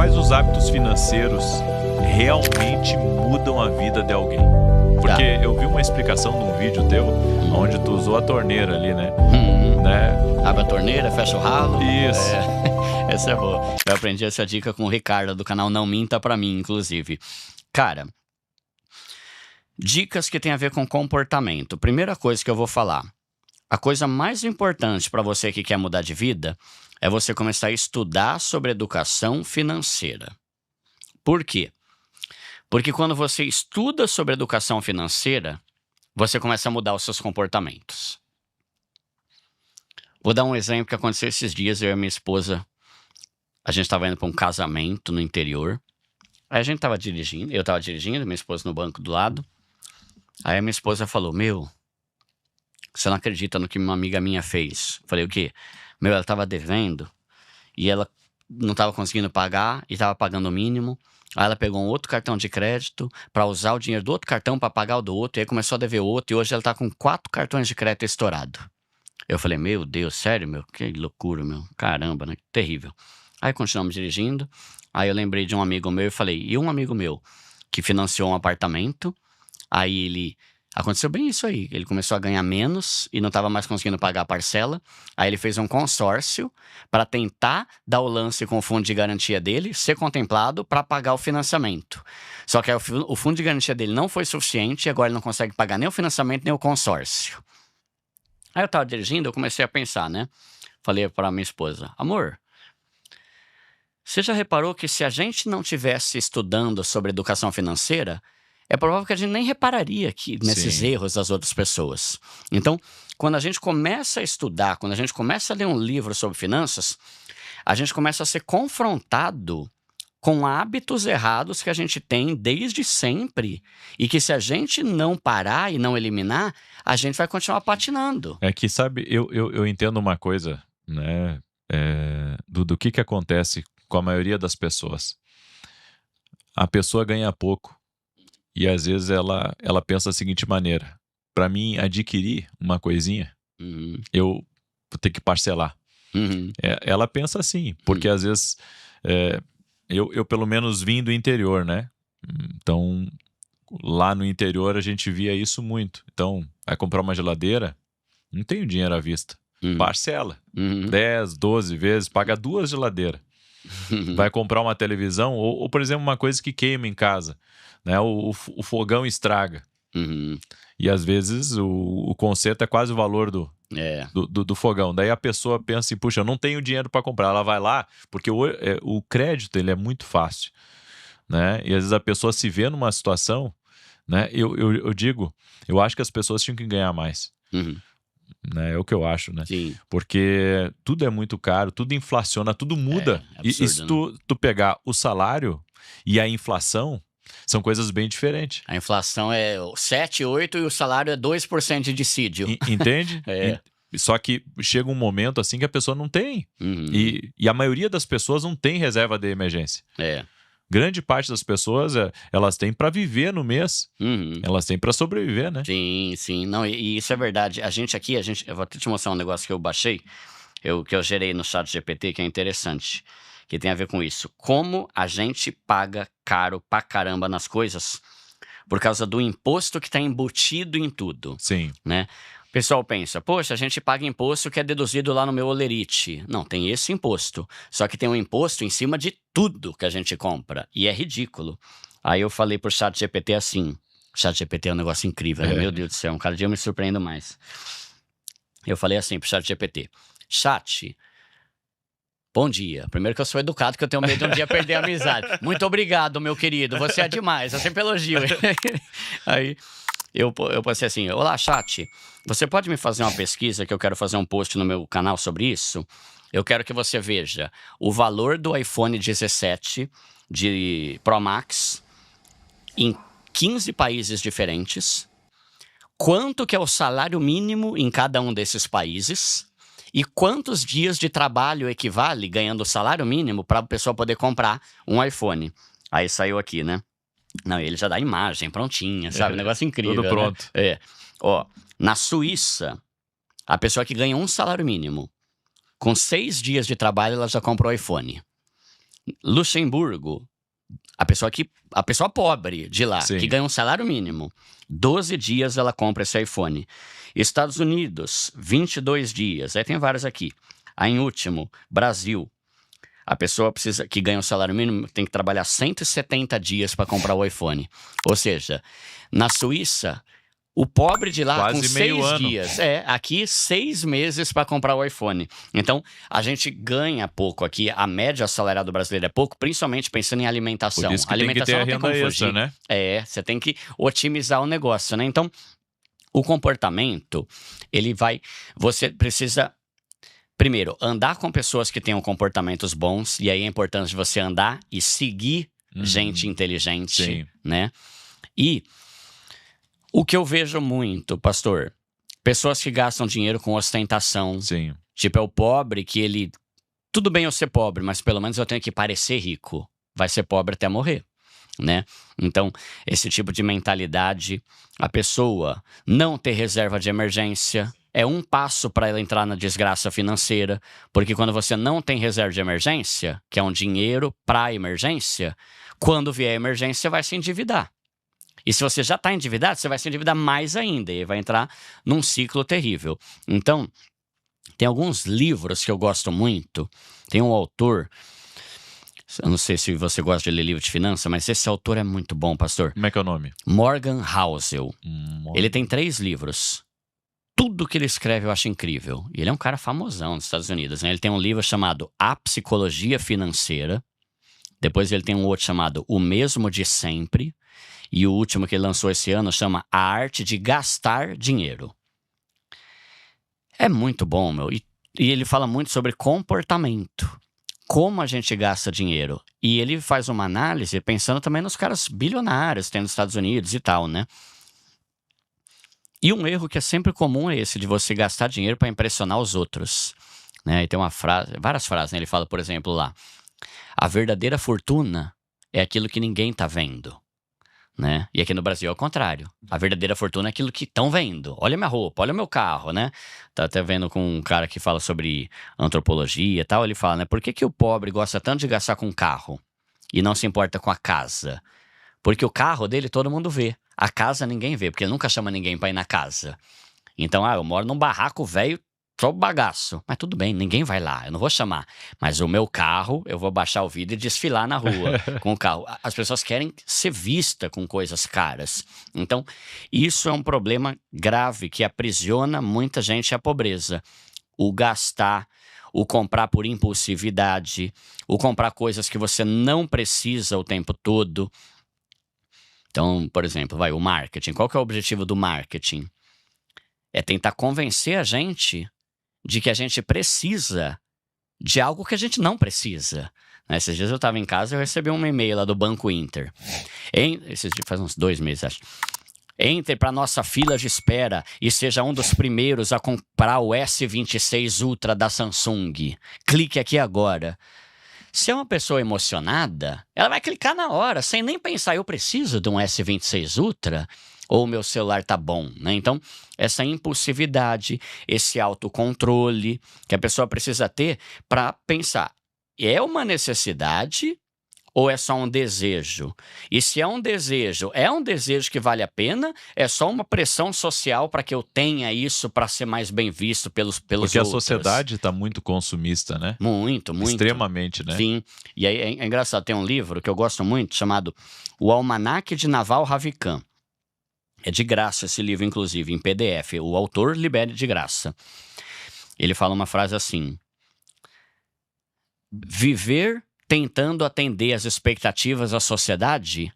quais os hábitos financeiros realmente mudam a vida de alguém? Porque eu vi uma explicação num vídeo teu, onde tu usou a torneira ali, né? Abre a torneira, fecha o ralo. Isso. Essa é boa. Eu aprendi essa dica com o Ricardo, do canal Não Minta Pra Mim, inclusive. Cara, dicas que tem a ver com comportamento. Primeira coisa que eu vou falar. A coisa mais importante para você que quer mudar de vida é você começar a estudar sobre educação financeira. Por quê? Porque quando você estuda sobre educação financeira, você começa a mudar os seus comportamentos. Vou dar um exemplo que aconteceu esses dias. Eu e a minha esposa, a gente estava indo para um casamento no interior. Aí a gente estava dirigindo, eu estava dirigindo, minha esposa no banco do lado. Aí a minha esposa falou, você não acredita no que uma amiga minha fez? Falei, o quê? Ela estava devendo e ela não estava conseguindo pagar e estava pagando o mínimo. Aí ela pegou um outro cartão de crédito para usar o dinheiro do outro cartão para pagar o do outro. E aí começou a dever o outro e hoje ela está com 4 cartões de crédito estourado. Eu falei, meu Deus, sério, que loucura, caramba, né? Terrível. Aí continuamos dirigindo. Aí eu lembrei de um amigo meu e falei, e um amigo meu que financiou um apartamento. Aí aconteceu bem isso aí. Ele começou a ganhar menos e não estava mais conseguindo pagar a parcela. Aí ele fez um consórcio para tentar dar o lance com o fundo de garantia dele, ser contemplado para pagar o financiamento. Só que aí o fundo de garantia dele não foi suficiente e agora ele não consegue pagar nem o financiamento nem o consórcio. Aí eu estava dirigindo, eu comecei a pensar, né? Falei para minha esposa, amor, você já reparou que se a gente não tivesse estudando sobre educação financeira, é provável que a gente nem repararia aqui nesses erros das outras pessoas. Então, quando a gente começa a estudar, quando a gente começa a ler um livro sobre finanças, a gente começa a ser confrontado com hábitos errados que a gente tem desde sempre e que se a gente não parar e não eliminar, a gente vai continuar patinando. É que, sabe, eu entendo uma coisa, né, do que acontece com a maioria das pessoas. A pessoa ganha pouco e às vezes ela pensa da seguinte maneira, para mim adquirir uma coisinha, eu vou ter que parcelar. Ela pensa assim, porque às vezes... Eu pelo menos vim do interior, né? Então, lá no interior a gente via isso muito. Então, vai comprar uma geladeira, não tem o dinheiro à vista. Parcela. 10, 12 vezes, paga 2 geladeiras. Vai comprar uma televisão, ou, por exemplo, uma coisa que queima em casa, né? O fogão estraga. E às vezes o conserto é quase o valor do fogão. Daí a pessoa pensa assim, puxa, eu não tenho dinheiro para comprar. Ela vai lá, porque o crédito ele é muito fácil, né? E às vezes a pessoa se vê numa situação, né? Eu digo, eu acho que as pessoas tinham que ganhar mais. Né? É o que eu acho, né? Sim. Porque tudo é muito caro, tudo inflaciona, tudo muda. É absurdo, e se tu pegar o salário e a inflação, são coisas bem diferentes. A inflação é 7, 8 e o salário é 2% de dissídio. Entende? Só que chega um momento assim que a pessoa não tem. E a maioria das pessoas não tem reserva de emergência. Grande parte das pessoas, elas têm para viver no mês. Elas têm para sobreviver, né? Sim. Não, e isso é verdade. Eu vou te mostrar um negócio que eu baixei, que eu gerei no ChatGPT, que é interessante, que tem a ver com isso. Como a gente paga caro pra caramba nas coisas por causa do imposto que está embutido em tudo. Sim. Né? O pessoal pensa, poxa, a gente paga imposto que é deduzido lá no meu Olerite. Não, tem esse imposto. Só que tem um imposto em cima de tudo que a gente compra. E é ridículo. Aí eu falei pro ChatGPT assim. ChatGPT é um negócio incrível, né? Meu Deus do céu, cada dia eu me surpreendo mais. Eu falei assim pro ChatGPT. Chat, bom dia. Primeiro que eu sou educado, que eu tenho medo de um dia perder a amizade. Muito obrigado, meu querido. Você é demais. Eu sempre elogio. Aí eu pensei assim, olá, chat. Você pode me fazer uma pesquisa que eu quero fazer um post no meu canal sobre isso? Eu quero que você veja o valor do iPhone 17 de Pro Max em 15 países diferentes. Quanto que é o salário mínimo em cada um desses países? E quantos dias de trabalho equivale, ganhando o salário mínimo, para a pessoa poder comprar um iPhone? Aí saiu aqui, né? Não, ele já dá imagem prontinha, sabe? Negócio incrível, tudo pronto. Né? Ó, na Suíça, a pessoa que ganha um salário mínimo, com 6 dias de trabalho, ela já comprou o iPhone. Luxemburgo, a pessoa pobre de lá, Sim. que ganha um salário mínimo, 12 dias ela compra esse iPhone. Estados Unidos, 22 dias. Aí tem vários aqui. Aí em último, Brasil. A pessoa que ganha um salário mínimo tem que trabalhar 170 dias para comprar o iPhone. Ou seja, na Suíça, o pobre de lá Quase com meio 6 ano. dias. Aqui 6 meses para comprar o iPhone. Então, a gente ganha pouco aqui. A média salarial do brasileiro é pouco, principalmente pensando em alimentação. Por isso que Alimentação tem que ter a não tem renda como extra, fugir. né? Você tem que otimizar o negócio, né? Então, o comportamento, você precisa, primeiro, andar com pessoas que tenham comportamentos bons, e aí é importante você andar e seguir gente inteligente, Sim. né? E o que eu vejo muito, pastor, pessoas que gastam dinheiro com ostentação. Sim. Tipo, é o pobre que ele... Tudo bem eu ser pobre, mas pelo menos eu tenho que parecer rico. Vai ser pobre até morrer, né? Então, esse tipo de mentalidade, a pessoa não ter reserva de emergência, é um passo para ela entrar na desgraça financeira, porque quando você não tem reserva de emergência, que é um dinheiro para emergência, quando vier a emergência, você vai se endividar. E se você já está endividado, você vai se endividar mais ainda e vai entrar num ciclo terrível. Então, tem alguns livros que eu gosto muito. Tem um autor, eu não sei se você gosta de ler livro de finanças, mas esse autor é muito bom, pastor. Como é que é o nome? Morgan Housel. Ele tem 3 livros. Tudo que ele escreve eu acho incrível. E ele é um cara famosão nos Estados Unidos, né? Ele tem um livro chamado A Psicologia Financeira. Depois ele tem um outro chamado O Mesmo de Sempre. E o último que ele lançou esse ano chama A Arte de Gastar Dinheiro. É muito bom, meu. E ele fala muito sobre comportamento. Como a gente gasta dinheiro. E ele faz uma análise pensando também nos caras bilionários que tem nos Estados Unidos e tal, né? E um erro que é sempre comum é esse, de você gastar dinheiro para impressionar os outros, né? E tem várias frases, né? Ele fala, por exemplo, lá: a verdadeira fortuna é aquilo que ninguém tá vendo, né? E aqui no Brasil é o contrário. A verdadeira fortuna é aquilo que estão vendo. Olha minha roupa, olha o meu carro, né? Tá até vendo com um cara que fala sobre antropologia e tal. Ele fala, né? Por que o pobre gosta tanto de gastar com carro e não se importa com a casa? Porque o carro dele todo mundo vê. A casa ninguém vê, porque ele nunca chama ninguém pra ir na casa. Então, eu moro num barraco velho, só bagaço. Mas tudo bem, ninguém vai lá, eu não vou chamar. Mas o meu carro, eu vou baixar o vidro e desfilar na rua com o carro. As pessoas querem ser vistas com coisas caras. Então, isso é um problema grave que aprisiona muita gente à pobreza. O gastar, o comprar por impulsividade, o comprar coisas que você não precisa o tempo todo. Então, por exemplo, o marketing. Qual que é o objetivo do marketing? É tentar convencer a gente de que a gente precisa de algo que a gente não precisa. Esses dias eu estava em casa e eu recebi um e-mail lá do Banco Inter. Faz uns 2 meses, acho. Entre para nossa fila de espera e seja um dos primeiros a comprar o S26 Ultra da Samsung. Clique aqui agora. Se é uma pessoa emocionada, ela vai clicar na hora, sem nem pensar, eu preciso de um S26 Ultra ou o meu celular tá bom, né? Então, essa impulsividade, esse autocontrole que a pessoa precisa ter para pensar, é uma necessidade ou é só um desejo? E se é um desejo que vale a pena? É só uma pressão social para que eu tenha isso para ser mais bem visto pelos Porque outros? Porque a sociedade está muito consumista, né? Muito. Extremamente, né? Sim. E aí é engraçado, tem um livro que eu gosto muito chamado O Almanaque de Naval Ravikant. É de graça esse livro, inclusive, em PDF. O autor libera de graça. Ele fala uma frase assim: viver tentando atender às expectativas da sociedade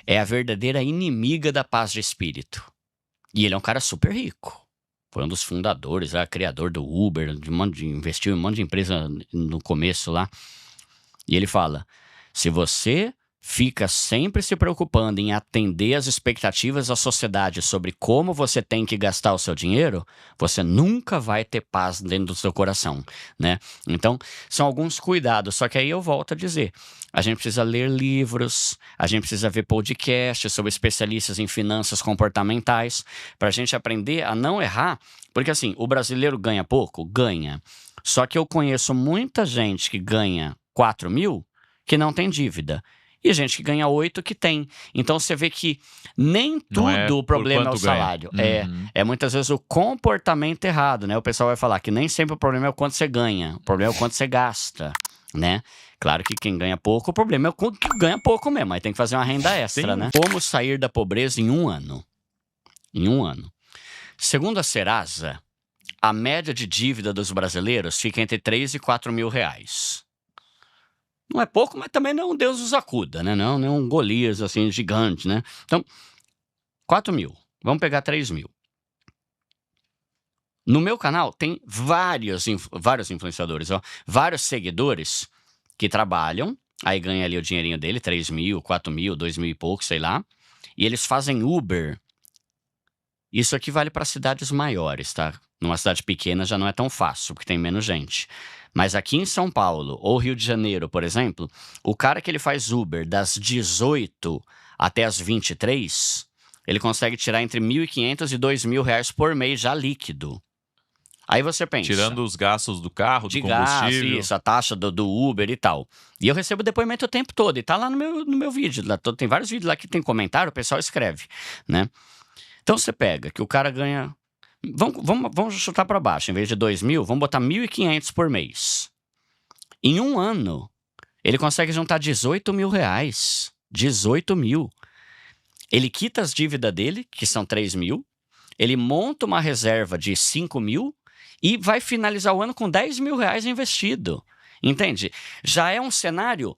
é a verdadeira inimiga da paz de espírito. E ele é um cara super rico. Foi um dos fundadores, criador do Uber, investiu em um monte de empresa no começo lá. E ele fala, se você fica sempre se preocupando em atender às expectativas da sociedade sobre como você tem que gastar o seu dinheiro, você nunca vai ter paz dentro do seu coração, né? Então, são alguns cuidados. Só que aí eu volto a dizer, a gente precisa ler livros, a gente precisa ver podcasts sobre especialistas em finanças comportamentais, para a gente aprender a não errar, porque assim, o brasileiro ganha pouco? Ganha. Só que eu conheço muita gente que ganha 4 mil que não tem dívida. E gente que ganha 8 que tem. Então você vê que nem tudo o problema é o salário. É muitas vezes o comportamento errado, né? O pessoal vai falar que nem sempre o problema é o quanto você ganha. O problema é o quanto você gasta, né? Claro que quem ganha pouco, o problema é o que ganha pouco mesmo. Aí tem que fazer uma renda extra, né? Como sair da pobreza em 1 ano? Em 1 ano. Segundo a Serasa, a média de dívida dos brasileiros fica entre 3 e 4 mil reais. Não é pouco, mas também não é um Deus os acuda, né? Não é um Golias, assim, gigante, né? Então, 4 mil. Vamos pegar 3 mil. No meu canal tem vários influenciadores, ó, vários seguidores que trabalham, aí ganha ali o dinheirinho dele, 3 mil, 4 mil, 2 mil e pouco, sei lá. E eles fazem Uber. Isso aqui vale para cidades maiores, tá? Numa cidade pequena já não é tão fácil, porque tem menos gente. Mas aqui em São Paulo ou Rio de Janeiro, por exemplo, o cara que ele faz Uber das 18 até as 23, ele consegue tirar entre 1.500 e 2.000 reais por mês já líquido. Aí você pensa... Tirando os gastos do carro, de do combustível. Gás, isso, a taxa do Uber e tal. E eu recebo depoimento o tempo todo. E tá lá no meu vídeo. Lá, tem vários vídeos lá que tem comentário, o pessoal escreve, né? Então você pega que o cara ganha... Vamos chutar para baixo. Em vez de 2 mil, vamos botar 1.500 por mês. Em 1 ano, ele consegue juntar 18 mil reais. 18 mil. Ele quita as dívidas dele, que são 3 mil. Ele monta uma reserva de 5 mil e vai finalizar o ano com 10 mil reais investido. Entende? Já é um cenário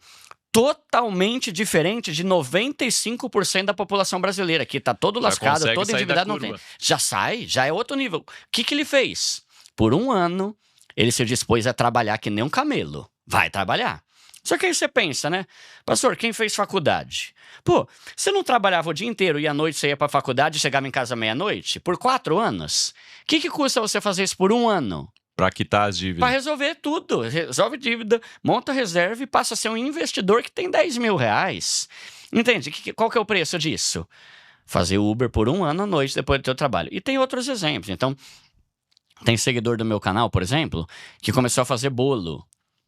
totalmente diferente de 95% da população brasileira, que está todo lascado, todo endividado, não tem. Já é outro nível. O que ele fez? Por 1 ano, ele se dispôs a trabalhar que nem um camelo. Vai trabalhar. Só que aí você pensa, né? Pastor, quem fez faculdade? Pô, você não trabalhava o dia inteiro e à noite você ia para a faculdade e chegava em casa meia-noite? Por 4 anos? O que custa você fazer isso por 1 ano? Para quitar as dívidas. Para resolver tudo. Resolve dívida, monta reserva e passa a ser um investidor que tem 10 mil reais. Entende? Qual que é o preço disso? Fazer Uber por 1 ano à noite depois do teu trabalho. E tem outros exemplos. Então, tem seguidor do meu canal, por exemplo, que começou a fazer bolo.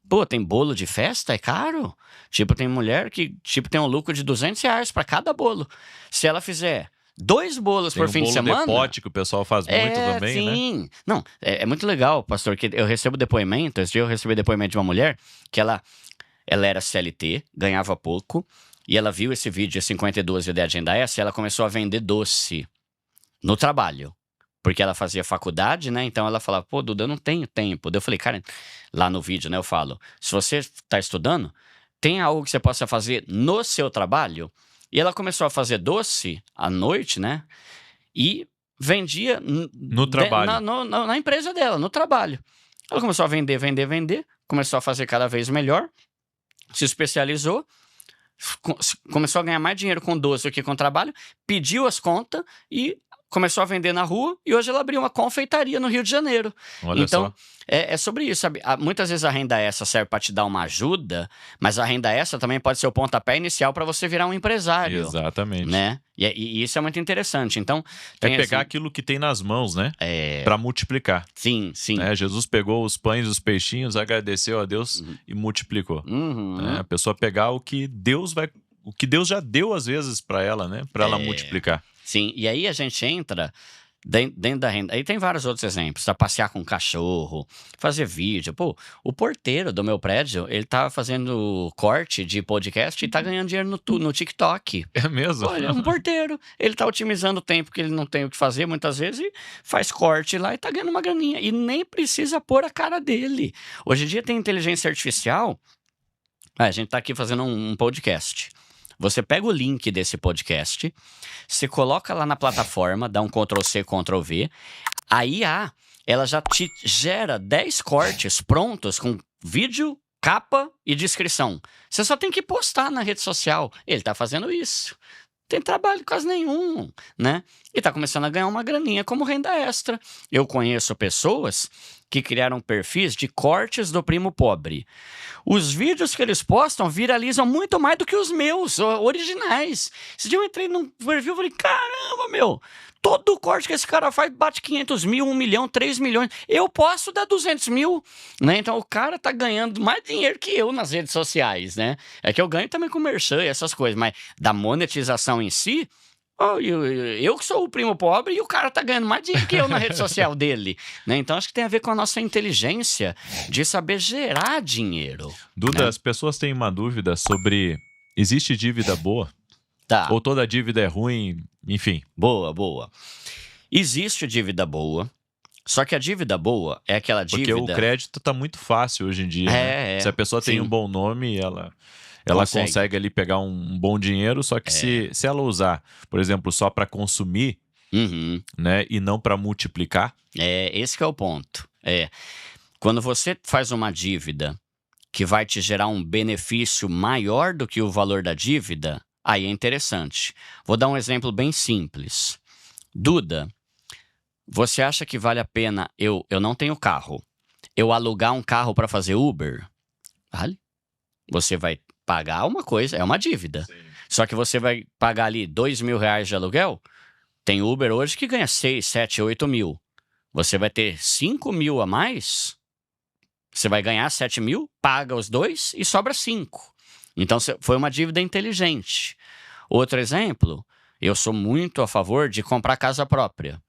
Pô, tem bolo de festa? É caro? Tipo, tem mulher que tem um lucro de 200 reais para cada bolo. Se ela fizer 2 bolos por fim de semana... Tem bolo de pote que o pessoal faz muito também, sim. Né? Não, é muito legal, pastor, que eu recebo depoimento. Esse dia eu recebi depoimento de uma mulher que ela era CLT, ganhava pouco, e ela viu esse vídeo de 52 de Agenda S e ela começou a vender doce no trabalho. Porque ela fazia faculdade, né? Então ela falava, pô, Duda, eu não tenho tempo. Daí eu falei, cara, lá no vídeo, né, eu falo, se você está estudando, tem algo que você possa fazer no seu trabalho? E ela começou a fazer doce à noite, né? E vendia no trabalho. Na empresa dela, no trabalho. Ela começou a vender, começou a fazer cada vez melhor, se especializou, começou a ganhar mais dinheiro com doce do que com trabalho, pediu as contas e começou a vender na rua e hoje ela abriu uma confeitaria no Rio de Janeiro. Olha então, só. É sobre isso, sabe? Muitas vezes a renda extra serve para te dar uma ajuda, mas a renda extra também pode ser o pontapé inicial para você virar um empresário. Exatamente. Né? E isso é muito interessante. Então, tem pegar aquilo que tem nas mãos, né? Para multiplicar. Sim. Jesus pegou os pães e os peixinhos, agradeceu a Deus e multiplicou. A pessoa pegar o que Deus já deu às vezes para ela, né? Para ela multiplicar. Sim, e aí a gente entra dentro da renda. Aí tem vários outros exemplos, tá? Passear com um cachorro, fazer vídeo. Pô, o porteiro do meu prédio, ele tá fazendo corte de podcast e tá ganhando dinheiro no TikTok. É mesmo? Olha, é um porteiro. Ele tá otimizando o tempo que ele não tem o que fazer muitas vezes e faz corte lá e tá ganhando uma graninha. E nem precisa pôr a cara dele. Hoje em dia tem inteligência artificial. A gente tá aqui fazendo um podcast. Você pega o link desse podcast, você coloca lá na plataforma, dá um Ctrl+C, Ctrl+V, a IA, ela já te gera 10 cortes prontos com vídeo, capa e descrição. Você só tem que postar na rede social. Ele tá fazendo isso. Não tem trabalho quase nenhum, né? e está começando a ganhar uma graninha como renda extra. Eu conheço pessoas que criaram perfis de cortes do primo pobre. Os vídeos que eles postam viralizam muito mais do que os meus originais. Esse dia eu entrei num perfil e falei, caramba, meu, todo corte que esse cara faz bate 500 mil, 1 milhão, 3 milhões. Eu posso dar 200 mil, né? Então o cara tá ganhando mais dinheiro que eu nas redes sociais, né? É que eu ganho também com merchan e essas coisas, mas da monetização em si... Eu que sou o primo pobre e o cara tá ganhando mais dinheiro que eu na rede social dele, né? Então acho que tem a ver com a nossa inteligência de saber gerar dinheiro. Duda, né? as pessoas têm uma dúvida sobre existe dívida boa? Tá. Ou toda dívida é ruim? Enfim. Boa. Existe dívida boa, só que a dívida boa é aquela dívida... Porque o crédito tá muito fácil hoje em dia, né? Se a pessoa tem um bom nome, ela consegue ali pegar um bom dinheiro, só que se ela usar, por exemplo, só para consumir, né, e não para multiplicar. Esse que é o ponto. Quando você faz uma dívida que vai te gerar um benefício maior do que o valor da dívida, aí é interessante. Vou dar um exemplo bem simples. Duda, você acha que vale a pena eu não tenho carro, eu alugar um carro para fazer Uber? Vale? Você vai pagar uma coisa, é uma dívida. Sim. Só que você vai pagar ali R$2.000 de aluguel. Tem Uber hoje que ganha 6, 7, 8 mil. Você vai ter 5 mil a mais, você vai ganhar 7 mil, paga os 2 e sobra 5. Então foi uma dívida inteligente. Outro exemplo, eu sou muito a favor de comprar casa própria.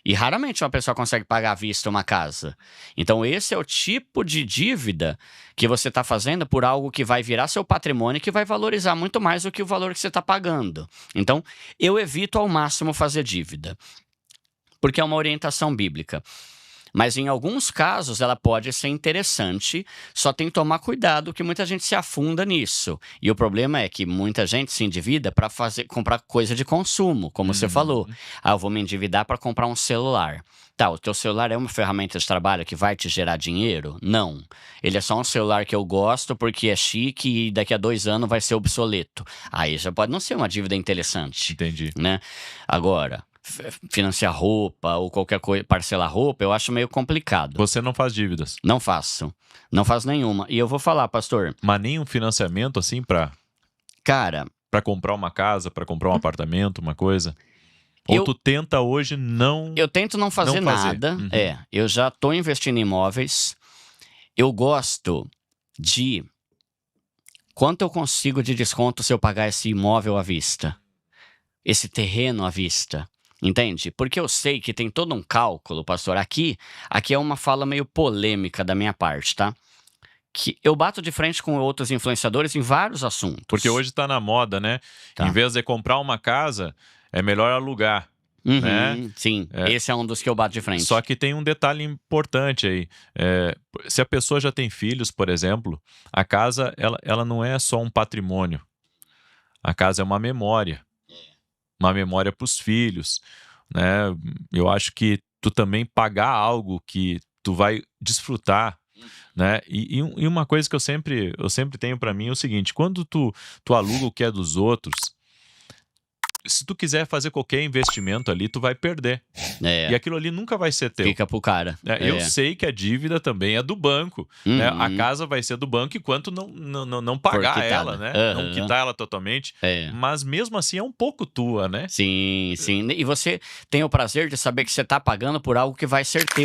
E raramente uma pessoa consegue pagar à vista uma casa. Então esse é o tipo de dívida que você está fazendo por algo que vai virar seu patrimônio e que vai valorizar muito mais do que o valor que você está pagando. Então eu evito ao máximo fazer dívida, porque é uma orientação bíblica. Mas em alguns casos ela pode ser interessante, só tem que tomar cuidado que muita gente se afunda nisso. E o problema é que muita gente se endivida para comprar coisa de consumo, como você falou. Eu vou me endividar para comprar um celular. Tá, o teu celular é uma ferramenta de trabalho que vai te gerar dinheiro? Não. Ele é só um celular que eu gosto porque é chique e daqui a 2 anos vai ser obsoleto. Aí já pode não ser uma dívida interessante. Entendi. Né? Agora... financiar roupa ou qualquer coisa, parcelar roupa, eu acho meio complicado. Você não faz dívidas? Não faço nenhuma. E eu vou falar, pastor. Mas nem um financiamento assim para comprar uma casa, para comprar um apartamento, uma coisa? Ou tu tenta hoje não... Eu tento não fazer nada. Eu já estou investindo em imóveis. Eu gosto de... quanto eu consigo de desconto se eu pagar esse imóvel à vista? Esse terreno à vista? Entende? Porque eu sei que tem todo um cálculo, pastor. Aqui é uma fala meio polêmica da minha parte, tá? Que eu bato de frente com outros influenciadores em vários assuntos. Porque hoje tá na moda, né? Tá. Em vez de comprar uma casa, é melhor alugar. Né? Sim, esse é um dos que eu bato de frente. Só que tem um detalhe importante aí. Se a pessoa já tem filhos, por exemplo, a casa ela não é só um patrimônio. A casa é uma memória. Uma memória para os filhos, né? Eu acho que tu também pagar algo que tu vai desfrutar, né? E uma coisa que eu sempre tenho para mim é o seguinte: quando tu aluga o que é dos outros, se tu quiser fazer qualquer investimento ali, tu vai perder. E aquilo ali nunca vai ser teu. Fica pro cara. Eu sei que a dívida também é do banco. Né? A casa vai ser do banco enquanto não pagar ela, né? Não quitar ela totalmente. Mas mesmo assim é um pouco tua, né? Sim. E você tem o prazer de saber que você tá pagando por algo que vai ser teu.